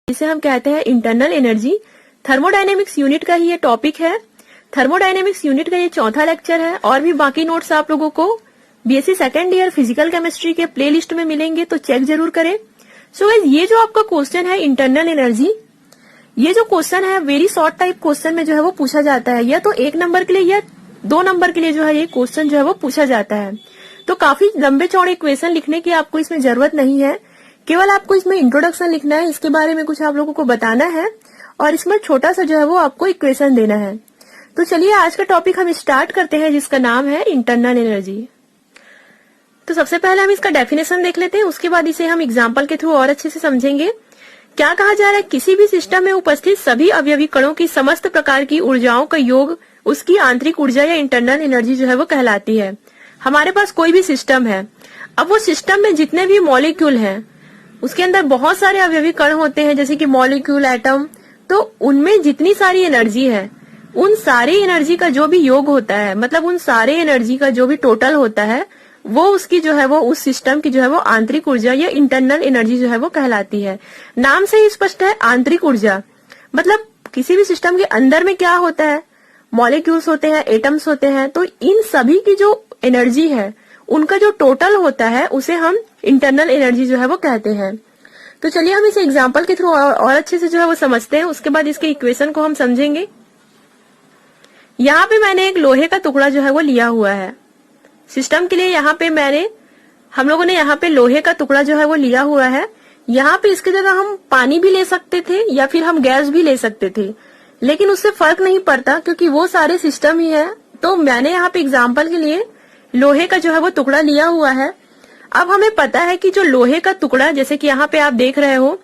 जिसे हम कहते हैं इंटरनल एनर्जी। थर्मोडायनेमिक्स यूनिट का ही ये टॉपिक है। थर्मोडायनेमिक्स यूनिट का ये चौथा लेक्चर है और भी बाकी नोट्स आप लोगों को BSc second year physical chemistry के प्लेलिस्ट में मिलेंगे, तो चेक जरूर करें। सो गाइस, ये जो आपका क्वेश्चन है इंटरनल एनर्जी, ये जो क्वेश्चन है वेरी शॉर्ट टाइप क्वेश्चन में जो है वो पूछा जाता है, या तो 1 नंबर के लिए या 2 नंबर के लिए जो है ये क्वेश्चन जो है वो पूछा जाता है। तो काफी लंबे चौड़े क्वेश्चन लिखने की आपको इसमें जरूरत नहीं है, केवल आपको इसमें इंट्रोडक्शन लिखना है, इसके बारे में कुछ आप लोगों को बताना है और इसमें छोटा सा जो है वो आपको इक्वेशन देना है। तो चलिए आज का टॉपिक हम स्टार्ट करते हैं, जिसका नाम है इंटरनल एनर्जी। तो सबसे पहले हम इसका डेफिनेशन देख लेते हैं, उसके बाद इसे हम एग्जाम्पल के थ्रू और अच्छे से समझेंगे। क्या कहा जा रहा है, किसी भी सिस्टम में उपस्थित सभी अवयवी कणों की समस्त प्रकार की ऊर्जाओं का योग उसकी आंतरिक ऊर्जा या इंटरनल एनर्जी जो है वो कहलाती है। हमारे पास कोई भी सिस्टम है, अब वो सिस्टम में जितने भी मॉलिक्यूल हैं, उसके अंदर बहुत सारे अवयवी कण होते हैं, जैसे कि मॉलिक्यूल, एटम, तो उनमें जितनी सारी एनर्जी है, उन सारी एनर्जी का जो भी योग होता है, मतलब उन सारे एनर्जी का जो भी टोटल होता है, वो उसकी जो है वो उस सिस्टम की जो है वो आंतरिक ऊर्जा या इंटरनल एनर्जी जो है वो कहलाती है। नाम से ही स्पष्ट है, आंतरिक ऊर्जा मतलब किसी भी सिस्टम के अंदर में क्या होता है, मॉलिक्यूल्स होते हैं, एटम्स होते हैं, तो इन सभी की जो एनर्जी है, उनका जो टोटल होता है, उसे हम इंटरनल एनर्जी जो है वो कहते हैं। तो चलिए हम इसे एग्जाम्पल के थ्रू और अच्छे से जो है वो समझते हैं, उसके बाद इसके इक्वेशन को हम समझेंगे। यहाँ पे मैंने एक लोहे का टुकड़ा जो है वो लिया हुआ है सिस्टम के लिए। यहाँ पे हम लोगों ने यहाँ पे लोहे का टुकड़ा जो है वो लिया हुआ है। यहाँ पे इसकी जगह हम पानी भी ले सकते थे या फिर हम गैस भी ले सकते थे, लेकिन उससे फर्क नहीं पड़ता क्योंकि वो सारे सिस्टम ही है। तो मैंने यहाँ पे एग्जाम्पल के लिए लोहे का जो है वो टुकड़ा लिया हुआ है। अब हमें पता है कि जो लोहे का टुकड़ा, जैसे कि यहाँ पे आप देख रहे हो,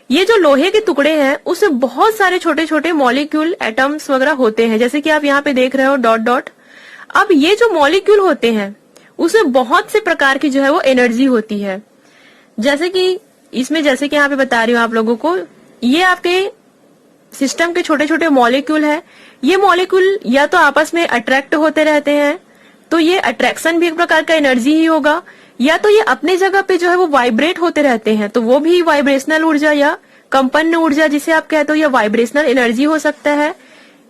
ये जो लोहे के टुकड़े हैं उसमें बहुत सारे छोटे छोटे मॉलिक्यूल, एटम्स वगैरह होते हैं, जैसे कि आप यहाँ पे देख रहे हो डॉट डॉट। अब ये जो मॉलिक्यूल होते हैं उसमें बहुत से प्रकार की जो है वो एनर्जी होती है, जैसे कि इसमें, जैसे कि यहाँ पे बता रही हूँ आप लोगों को, ये आपके सिस्टम के छोटे छोटे मॉलिक्यूल है। ये मॉलिक्यूल या तो आपस में अट्रैक्ट होते रहते हैं, तो ये अट्रैक्शन भी एक प्रकार का एनर्जी ही होगा, या तो ये अपने जगह पे जो है वो वाइब्रेट होते रहते हैं, तो वो भी वाइब्रेशनल ऊर्जा या कंपन ऊर्जा जिसे आप कहते हो, या वाइब्रेशनल एनर्जी हो सकता है।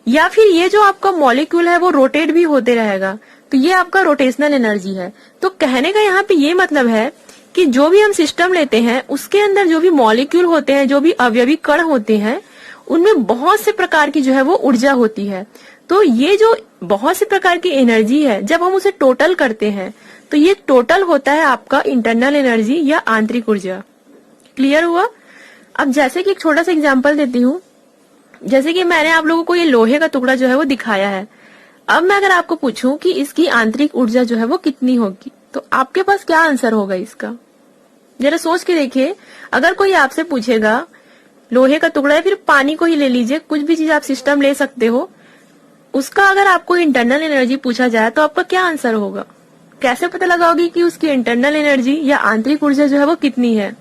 या फिर ये जो आपका मॉलिक्यूल है वो रोटेट भी होते रहेगा, तो ये आपका रोटेशनल एनर्जी है। तो कहने का यहाँ पे ये मतलब है कि जो भी हम सिस्टम लेते हैं उसके अंदर जो भी मॉलिक्यूल होते हैं, जो भी अवयवी कण होते हैं, उनमें बहुत से प्रकार की जो है वो ऊर्जा होती है। तो ये जो बहुत से प्रकार की एनर्जी है, जब हम उसे टोटल करते हैं तो ये टोटल होता है आपका इंटरनल एनर्जी या आंतरिक ऊर्जा। क्लियर हुआ? अब जैसे कि एक छोटा सा एग्जांपल देती हूँ, जैसे कि मैंने आप लोगों को ये लोहे का टुकड़ा जो है वो दिखाया है। अब मैं अगर आपको पूछूं कि इसकी आंतरिक ऊर्जा जो है वो कितनी होगी, तो आपके पास क्या आंसर होगा इसका? जरा सोच के देखिए। अगर कोई आपसे पूछेगा लोहे का टुकड़ा या फिर पानी को ही ले लीजिए, कुछ भी चीज आप सिस्टम ले सकते हो, उसका अगर आपको इंटरनल एनर्जी पूछा जाए तो आपका क्या आंसर होगा? कैसे पता लगाओगी कि उसकी इंटरनल एनर्जी या आंतरिक ऊर्जा जो है वो कितनी है?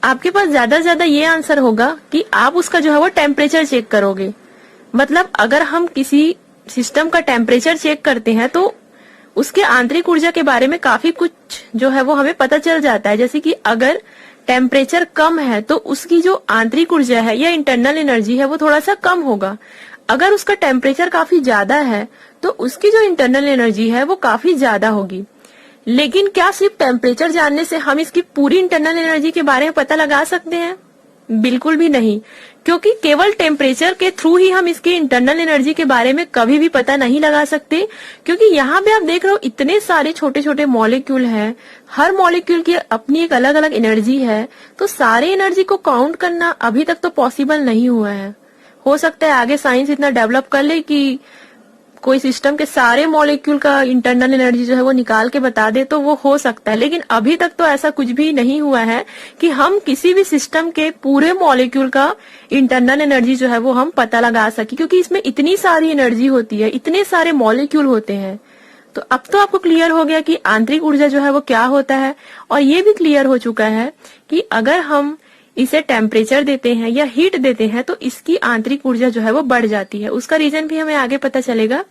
आपके पास ज्यादा से ज्यादा ये आंसर होगा कि आप उसका जो है वो टेम्परेचर चेक करोगे। मतलब अगर हम किसी सिस्टम का टेम्परेचर चेक करते हैं तो उसके आंतरिक ऊर्जा के बारे में काफी कुछ जो है वो हमें पता चल जाता है। जैसे कि अगर टेम्परेचर कम है तो उसकी जो आंतरिक ऊर्जा है या इंटरनल एनर्जी है वो थोड़ा सा कम होगा। अगर उसका टेम्परेचर काफी ज्यादा है तो उसकी जो इंटरनल एनर्जी है वो काफी ज्यादा होगी। लेकिन क्या सिर्फ टेम्परेचर जानने से हम इसकी पूरी इंटरनल एनर्जी के बारे में पता लगा सकते हैं? बिल्कुल भी नहीं, क्योंकि केवल टेम्परेचर के थ्रू ही हम इसकी इंटरनल एनर्जी के बारे में कभी भी पता नहीं लगा सकते, क्योंकि यहाँ पे आप देख रहे हो इतने सारे छोटे छोटे मॉलिक्यूल हैं, हर मॉलिक्यूल की अपनी एक अलग अलग एनर्जी है, तो सारे एनर्जी को काउंट करना अभी तक तो पॉसिबल नहीं हुआ है। हो सकता है आगे साइंस इतना डेवलप कर ले कि कोई सिस्टम के सारे मॉलिक्यूल का इंटरनल एनर्जी जो है वो निकाल के बता दे, तो वो हो सकता है, लेकिन अभी तक तो ऐसा कुछ भी नहीं हुआ है कि हम किसी भी सिस्टम के पूरे मॉलिक्यूल का इंटरनल एनर्जी जो है वो हम पता लगा सके, क्योंकि इसमें इतनी सारी एनर्जी होती है, इतने सारे मॉलिक्यूल होते हैं। तो अब तो आपको क्लियर हो गया कि आंतरिक ऊर्जा जो है वो क्या होता है, और ये भी क्लियर हो चुका है कि अगर हम इसे टेम्परेचर देते हैं या हीट देते हैं तो इसकी आंतरिक ऊर्जा जो है वो बढ़ जाती है। उसका रीजन भी हमें आगे पता चलेगा।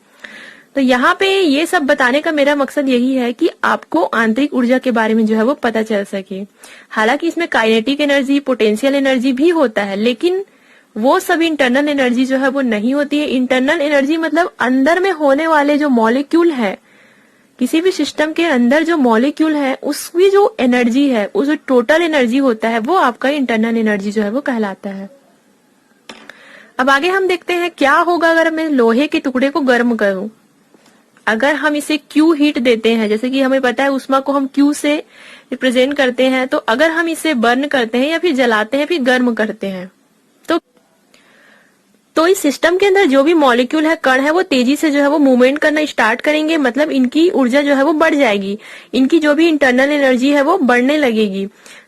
तो यहाँ पे ये सब बताने का मेरा मकसद यही है कि आपको आंतरिक ऊर्जा के बारे में जो है वो पता चल सके। हालांकि इसमें काइनेटिक एनर्जी, पोटेंशियल एनर्जी भी होता है, लेकिन वो सब इंटरनल एनर्जी जो है वो नहीं होती है। इंटरनल एनर्जी मतलब अंदर में होने वाले जो मॉलिक्यूल है, किसी भी सिस्टम के अंदर जो मॉलिक्यूल है उसकी जो एनर्जी है, उस टोटल एनर्जी होता है, वो आपका इंटरनल एनर्जी जो है वो कहलाता है। अब आगे हम देखते हैं क्या होगा अगर मैं लोहे के टुकड़े को गर्म करूं। अगर हम इसे क्यू हीट देते हैं, जैसे कि हमें पता है उष्मा को हम क्यू से रिप्रेजेंट करते हैं, तो अगर हम इसे बर्न करते हैं या फिर जलाते हैं फिर गर्म करते हैं, तो इस सिस्टम के अंदर जो भी मॉलिक्यूल है, कण है, वो तेजी से जो है वो मूवमेंट करना स्टार्ट करेंगे। मतलब इनकी ऊर्जा जो है वो बढ़ जाएगी, इनकी जो भी इंटरनल एनर्जी है वो बढ़ने लगेगी।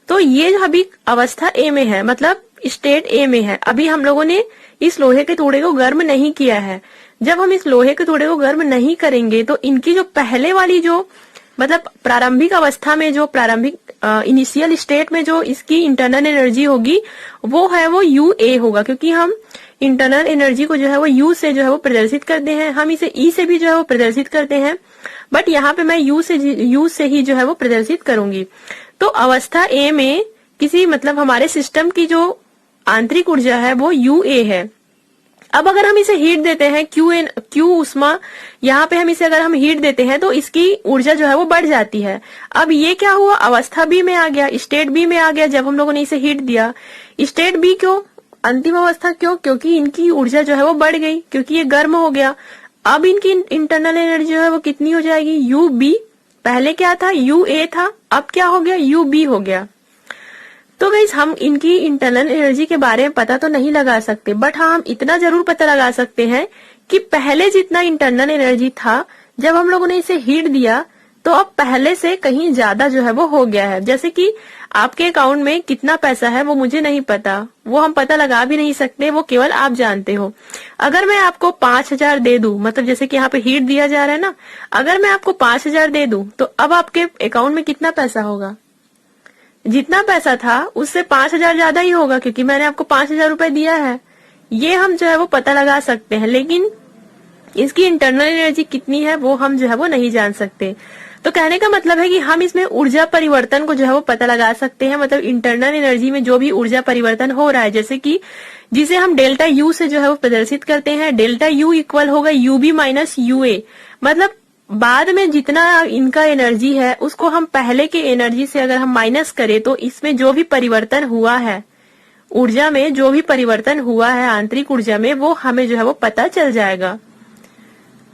तो ये अभी अवस्था ए में है, मतलब स्टेट ए में है। अभी हम लोगों ने इस लोहे के टुकड़े को गर्म नहीं किया है। जब हम इस लोहे के टुकड़े को गर्म नहीं करेंगे तो इनकी जो पहले वाली जो मतलब प्रारंभिक अवस्था में, जो प्रारंभिक इनिशियल स्टेट में जो इसकी इंटरनल एनर्जी होगी वो है वो यू ए होगा, क्योंकि हम इंटरनल एनर्जी को जो है वो यू से जो है वो प्रदर्शित करते हैं। हम इसे ई से भी जो है वो प्रदर्शित करते हैं, बट यहाँ पे मैं यू से ही जो है वो प्रदर्शित करूंगी। तो अवस्था ए में किसी मतलब हमारे सिस्टम की जो आंतरिक ऊर्जा है वो यू ए है। अब अगर हम इसे हीट देते हैं, क्यू उष्मा, यहाँ पे हम इसे अगर हम हीट देते हैं तो इसकी ऊर्जा जो है वो बढ़ जाती है। अब ये क्या हुआ, अवस्था बी में आ गया, स्टेट बी में आ गया। जब हम लोगों ने इसे हीट दिया, स्टेट बी क्यों, अंतिम अवस्था क्यों, क्योंकि इनकी ऊर्जा जो है वो बढ़ गई, क्योंकि ये गर्म हो गया। अब इनकी इंटरनल एनर्जी जो है वो कितनी हो जाएगी, यू बी। पहले क्या था, यू ए था, अब क्या हो गया, यू बी हो गया। तो गाइस हम इनकी इंटरनल एनर्जी के बारे में पता तो नहीं लगा सकते, बट हाँ हम इतना जरूर पता लगा सकते हैं कि पहले जितना इंटरनल एनर्जी था, जब हम लोगों ने इसे हीट दिया तो अब पहले से कहीं ज्यादा जो है वो हो गया है। जैसे कि आपके अकाउंट में कितना पैसा है वो मुझे नहीं पता, वो हम पता लगा भी नहीं सकते, वो केवल आप जानते हो। अगर मैं आपको 5,000 दे दूं, मतलब जैसे कि यहाँ पे हीट दिया जा रहा है ना, अगर मैं आपको 5,000 दे दूं तो अब आपके अकाउंट में कितना पैसा होगा, जितना पैसा था उससे 5,000 ज्यादा ही होगा, क्योंकि मैंने आपको 5,000 रुपए दिया है। ये हम जो है वो पता लगा सकते हैं, लेकिन इसकी इंटरनल एनर्जी कितनी है वो हम जो है वो नहीं जान सकते। तो कहने का मतलब है कि हम इसमें ऊर्जा परिवर्तन को जो है वो पता लगा सकते हैं, मतलब इंटरनल एनर्जी में जो भी ऊर्जा परिवर्तन हो रहा है, जैसे कि जिसे हम डेल्टा यू से जो है वो प्रदर्शित करते हैं। डेल्टा यू इक्वल होगा यूबी माइनस यूए, मतलब बाद में जितना इनका एनर्जी है उसको हम पहले के एनर्जी से अगर हम माइनस करें तो इसमें जो भी परिवर्तन हुआ है, ऊर्जा में जो भी परिवर्तन हुआ है आंतरिक ऊर्जा में, वो हमें जो है वो पता चल जाएगा।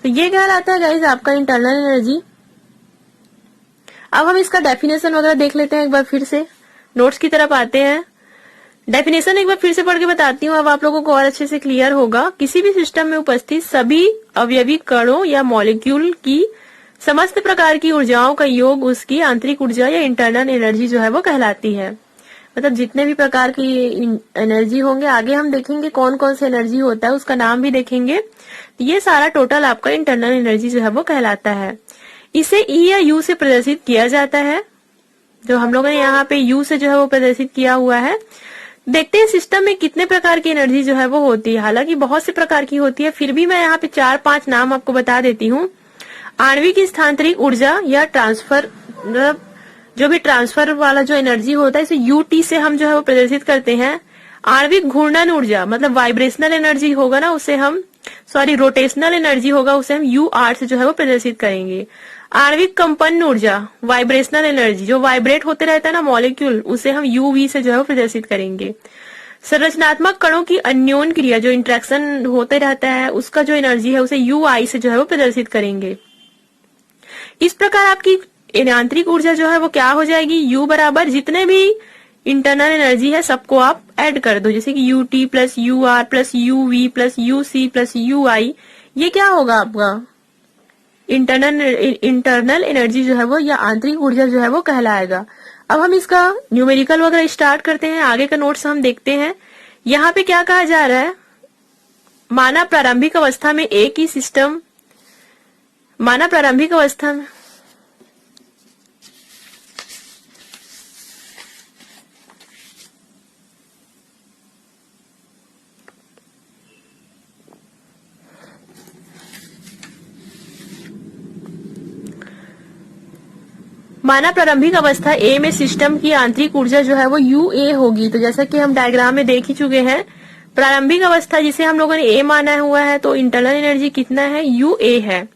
तो ये कहलाता है गाइज आपका इंटरनल एनर्जी। अब हम इसका डेफिनेशन वगैरह देख लेते हैं एक बार फिर से, नोट्स की तरफ आते हैं। डेफिनेशन एक बार फिर से पढ़ के बताती हूँ, अब आप लोगों को और अच्छे से क्लियर होगा। किसी भी सिस्टम में उपस्थित सभी अवयवी कणों या मॉलिक्यूल की समस्त प्रकार की ऊर्जाओं का योग उसकी आंतरिक ऊर्जा या इंटरनल एनर्जी जो है वो कहलाती है। मतलब जितने भी प्रकार की एनर्जी होंगे, आगे हम देखेंगे कौन कौन सी एनर्जी होता है, उसका नाम भी देखेंगे। ये सारा टोटल आपका इंटरनल एनर्जी जो है वो कहलाता है। इसे ई या यू से प्रदर्शित किया जाता है, जो हम लोगों ने यहाँ पे यू से जो है वो प्रदर्शित किया हुआ है। देखते हैं सिस्टम में कितने प्रकार की एनर्जी जो है वो होती है। हालांकि बहुत से प्रकार की होती है, फिर भी मैं यहाँ पे 4-5 नाम आपको बता देती हूँ। आणविक स्थानांतरित ऊर्जा या ट्रांसफर, जो भी ट्रांसफर वाला जो एनर्जी होता है, इसे यूटी से हम जो है वो प्रदर्शित करते हैं। आणविक घूर्णन ऊर्जा मतलब वाइब्रेशनल एनर्जी होगा ना, उसे हम रोटेशनल एनर्जी होगा, उसे हम यू आर से जो है वो प्रदर्शित करेंगे। आणविक कंपन ऊर्जा वाइब्रेशनल एनर्जी, जो वाइब्रेट होते रहता है ना मॉलिक्यूल, उसे हम यूवी से जो है वो प्रदर्शित करेंगे। संरचनात्मक कणों की अन्योन क्रिया, जो इंट्रैक्शन होते रहता है, उसका जो एनर्जी है उसे यू आई से जो है वो प्रदर्शित करेंगे। इस प्रकार आपकी आंतरिक ऊर्जा जो है वो क्या हो जाएगी, यू बराबर जितने भी इंटरनल एनर्जी है सबको आप ऐड कर दो, जैसे कि U T plus U R plus U V plus U C plus U I, ये क्या होगा आपका इंटरनल एनर्जी जो है वो या आंतरिक ऊर्जा जो है वो कहलाएगा। अब हम इसका न्यूमेरिकल वगैरह स्टार्ट करते हैं, आगे का नोट्स हम देखते हैं। यहाँ पे क्या कहा जा रहा है, माना प्रारंभिक अवस्था में एक ही सिस्टम, माना प्रारंभिक अवस्था में माना प्रारंभिक अवस्था ए में सिस्टम की आंतरिक ऊर्जा जो है वो UA होगी। तो जैसा कि हम डायग्राम में देख ही चुके हैं, प्रारंभिक अवस्था जिसे हम लोगों ने ए माना हुआ है, तो इंटरनल एनर्जी कितना है, UA है।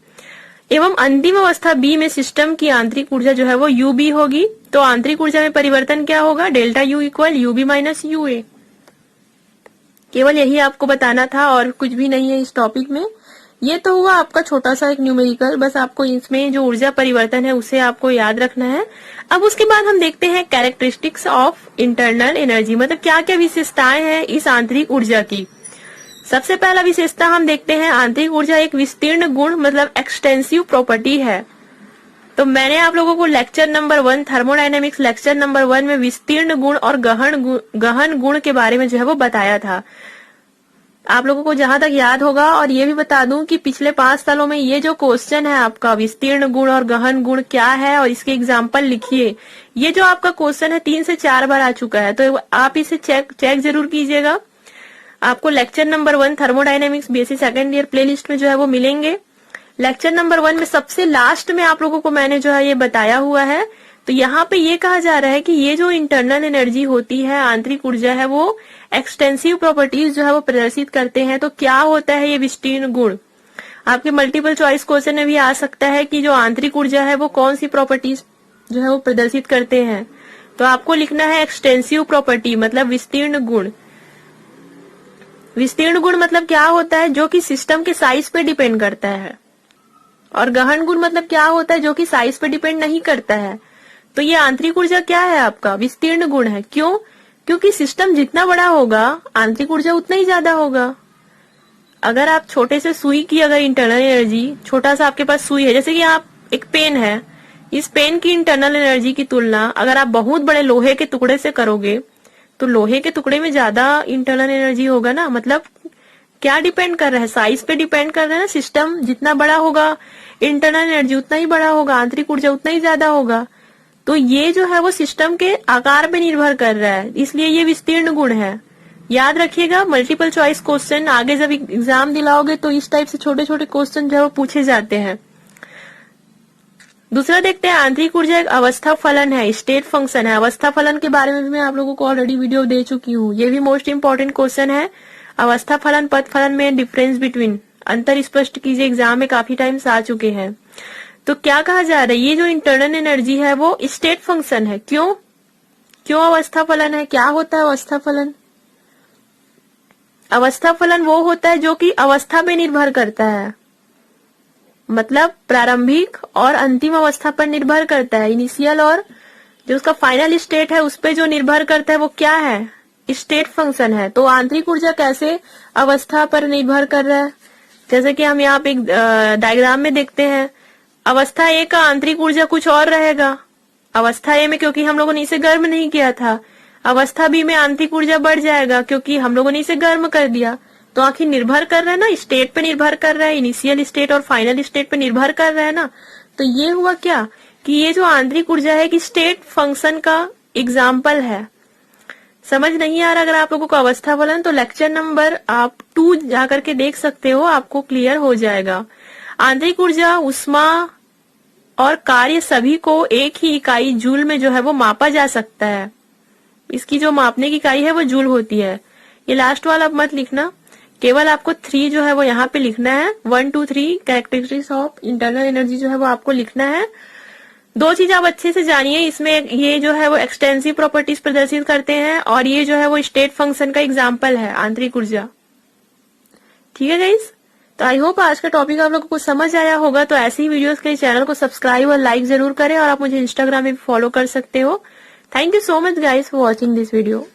एवं अंतिम अवस्था बी में सिस्टम की आंतरिक ऊर्जा जो है वो UB होगी। तो आंतरिक ऊर्जा में परिवर्तन क्या होगा, delta U equal UB minus UA। केवल यही आपको बताना था और कुछ भी नहीं है इस टॉपिक में। ये तो हुआ आपका छोटा सा एक न्यूमेरिकल, बस आपको इसमें जो ऊर्जा परिवर्तन है उसे आपको याद रखना है। अब उसके बाद हम देखते हैं कैरेक्टरिस्टिक्स ऑफ इंटरनल एनर्जी, मतलब क्या क्या विशेषताएं हैं इस आंतरिक ऊर्जा की। सबसे पहला विशेषता हम देखते हैं, आंतरिक ऊर्जा एक विस्तीर्ण गुण मतलब एक्सटेंसिव प्रॉपर्टी है। तो मैंने आप लोगों को lecture number 1 thermodynamics lecture number 1 में विस्तीर्ण गुण और गहन गुण के बारे में जो है वो बताया था, आप लोगों को जहां तक याद होगा। और ये भी बता दूं कि पिछले 5 सालों में ये जो क्वेश्चन है आपका विस्तीर्ण गुण और गहन गुण क्या है और इसके एग्जाम्पल लिखिए, ये जो आपका क्वेश्चन है 3 से 4 बार आ चुका है। तो आप इसे चेक जरूर कीजिएगा। आपको lecture number 1 thermodynamics BSc second year playlist में जो है वो मिलेंगे। लेक्चर नंबर 1 में सबसे लास्ट में आप लोगों को मैंने जो है ये बताया हुआ है। तो यहाँ पे ये कहा जा रहा है कि ये जो इंटरनल एनर्जी होती है, आंतरिक ऊर्जा है, वो एक्सटेंसिव प्रॉपर्टीज जो है वो प्रदर्शित करते हैं। तो क्या होता है ये विस्तीर्ण गुण, आपके मल्टीपल चॉइस क्वेश्चन में भी आ सकता है कि जो आंतरिक ऊर्जा है वो कौन सी प्रॉपर्टीज जो है वो प्रदर्शित करते हैं। तो आपको लिखना है एक्सटेंसिव प्रॉपर्टी मतलब विस्तीर्ण गुण। विस्तीर्ण गुण मतलब क्या होता है, जो कि सिस्टम के साइज पे डिपेंड करता है। और गहन गुण मतलब क्या होता है, जो कि साइज पे डिपेंड नहीं करता है। तो ये आंतरिक ऊर्जा क्या है, आपका विस्तीर्ण गुण है। क्यों? क्योंकि सिस्टम जितना बड़ा होगा आंतरिक ऊर्जा उतना ही ज्यादा होगा। अगर आप छोटे से सुई की अगर इंटरनल एनर्जी, छोटा सा आपके पास सुई है, जैसे कि आप एक पेन है, इस पेन की इंटरनल एनर्जी की तुलना अगर आप बहुत बड़े लोहे के टुकड़े से करोगे तो लोहे के टुकड़े में ज्यादा इंटरनल एनर्जी होगा ना। मतलब क्या डिपेंड कर रहा है, साइज पे डिपेंड कर रहा है ना। सिस्टम जितना बड़ा होगा इंटरनल एनर्जी उतना ही बड़ा होगा, आंतरिक ऊर्जा उतना ही ज्यादा होगा। तो ये जो है वो सिस्टम के आकार पे निर्भर कर रहा है, इसलिए ये विस्तीर्ण गुण है। याद रखिएगा, मल्टीपल चॉइस क्वेश्चन आगे जब एग्जाम दिलाओगे तो इस टाइप से छोटे छोटे क्वेश्चन जो है वो पूछे जाते हैं। दूसरा देखते हैं, आंतरिक ऊर्जा एक अवस्था फलन है, स्टेट फंक्शन है। अवस्था फलन के बारे में भी मैं आप लोगों को ऑलरेडी वीडियो दे चुकी हूँ। ये भी मोस्ट इंपॉर्टेंट क्वेश्चन है। अवस्था फलन पथ फलन में डिफरेंस बिटवीन, अंतर स्पष्ट कीजिए, एग्जाम में काफी टाइम्स आ चुके हैं। तो क्या कहा जा रहा है, ये जो इंटरनल एनर्जी है वो स्टेट फंक्शन है। क्यों क्यों अवस्था फलन है? क्या होता है अवस्था फलन? अवस्था फलन वो होता है जो कि अवस्था पे निर्भर करता है, मतलब प्रारंभिक और अंतिम अवस्था पर निर्भर करता है। इनिशियल और जो उसका फाइनल स्टेट है उस पे जो निर्भर करता है वो क्या है, स्टेट फंक्शन है। तो आंतरिक ऊर्जा कैसे अवस्था पर निर्भर कर रहा है, जैसे कि हम यहाँ पे एक डायग्राम में देखते हैं। अवस्था ए का आंतरिक ऊर्जा कुछ और रहेगा। अवस्था ए में क्योंकि हम लोगों ने इसे गर्म नहीं किया था, अवस्था बी में आंतरिक ऊर्जा बढ़ जाएगा क्योंकि हम लोगों ने इसे गर्म कर दिया। तो आखिर निर्भर कर रहा है ना, स्टेट पे निर्भर कर रहा है, इनिशियल स्टेट और फाइनल स्टेट पे निर्भर कर रहा है ना। तो ये हुआ क्या कि ये जो आंतरिक ऊर्जा है कि स्टेट फंक्शन का एग्जाम्पल है। समझ नहीं आ रहा अगर आप लोगों को अवस्था फलन, तो लेक्चर नंबर आप 2 जाकर के देख सकते हो, आपको क्लियर हो जाएगा। आंतरिक ऊर्जा, उष्मा और कार्य सभी को एक ही इकाई जूल में जो है वो मापा जा सकता है। इसकी जो मापने की इकाई है वो जूल होती है। ये लास्ट वाला अब मत लिखना, केवल आपको 3 जो है वो यहाँ पे लिखना है। 1 2 3 कैरेक्टरिस्टिक्स ऑफ इंटरनल एनर्जी जो है वो आपको लिखना है। 2 चीज आप अच्छे से जानिए, इसमें ये जो है वो एक्सटेंसिव प्रॉपर्टीज प्रदर्शित करते हैं और ये जो है वो स्टेट फंक्शन का एग्जाम्पल है आंतरिक ऊर्जा। ठीक है गाइस, तो आई होप आज का टॉपिक आप लोगों को समझ आया होगा। तो ऐसी ही वीडियोस के लिए चैनल को सब्सक्राइब और लाइक जरूर करें और आप मुझे इंस्टाग्राम में भी फॉलो कर सकते हो। Thank you so much guys for watching this video.